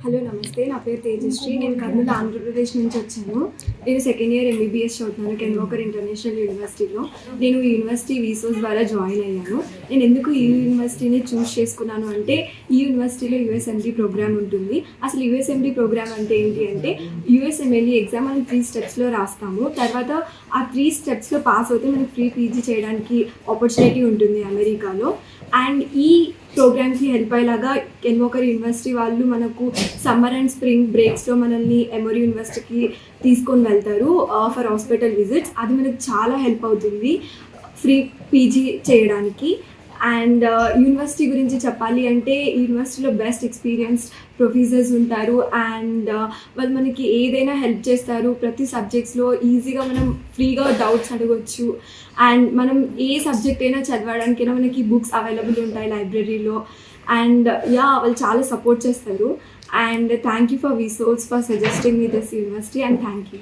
Hello నమస్తే, నా పేరు తేజశ్రీ. నేను కర్నూలు ఆంధ్రప్రదేశ్ నుంచి వచ్చాను. నేను సెకండ్ ఇయర్ ఎంబీబీఎస్ చదువుతున్నాను కెన్ వాకర్ ఇంటర్నేషనల్ యూనివర్సిటీలో. నేను ఈ యూనివర్సిటీ వీసోస్ ద్వారా జాయిన్ అయ్యాను. నేను ఎందుకు ఈ యూనివర్సిటీని చూస్ చేసుకున్నాను అంటే, ఈ యూనివర్సిటీలో యూఎస్ఎండీ ప్రోగ్రామ్ ఉంటుంది. అసలు యూఎస్ఎండీ ప్రోగ్రామ్ అంటే ఏంటి అంటే, యూఎస్ఎంఎల్ఈ ఎగ్జామ్ మనం 3 స్టెప్స్లో రాస్తాము. తర్వాత ఆ 3 స్టెప్స్లో పాస్ అవుతే మనకి ఫ్రీ పీజీ చేయడానికి ఆపర్చునిటీ ఉంటుంది అమెరికాలో. అండ్ ఈ ప్రోగ్రామ్కి హెల్ప్ అయ్యేలాగా కెన్ వాకర్ యూనివర్సిటీ వాళ్ళు మనకు సమ్మర్ అండ్ స్ప్రింగ్ బ్రేక్స్లో మనల్ని ఎమోరీ యూనివర్సిటీకి తీసుకొని వెళ్తారు ఫర్ హాస్పిటల్ విజిట్స్. అది మనకు చాలా హెల్ప్ అవుతుంది ఫ్రీ పీజీ చేయడానికి. అండ్ యూనివర్సిటీ గురించి చెప్పాలి అంటే, యూనివర్సిటీలో బెస్ట్ ఎక్స్పీరియన్స్ ప్రొఫెసర్స్ ఉంటారు. అండ్ వాళ్ళు మనకి ఏదైనా హెల్ప్ చేస్తారు. ప్రతి సబ్జెక్ట్స్లో ఈజీగా మనం ఫ్రీగా డౌట్స్ అడగవచ్చు. అండ్ మనం ఏ సబ్జెక్ట్ అయినా చదవడానికైనా మనకి బుక్స్ అవైలబుల్ ఉంటాయి లైబ్రరీలో. అండ్ వాళ్ళు చాలా సపోర్ట్ చేస్తారు. అండ్ థ్యాంక్ యూ ఫర్ వీసోస్ for suggesting me this university. And thank you.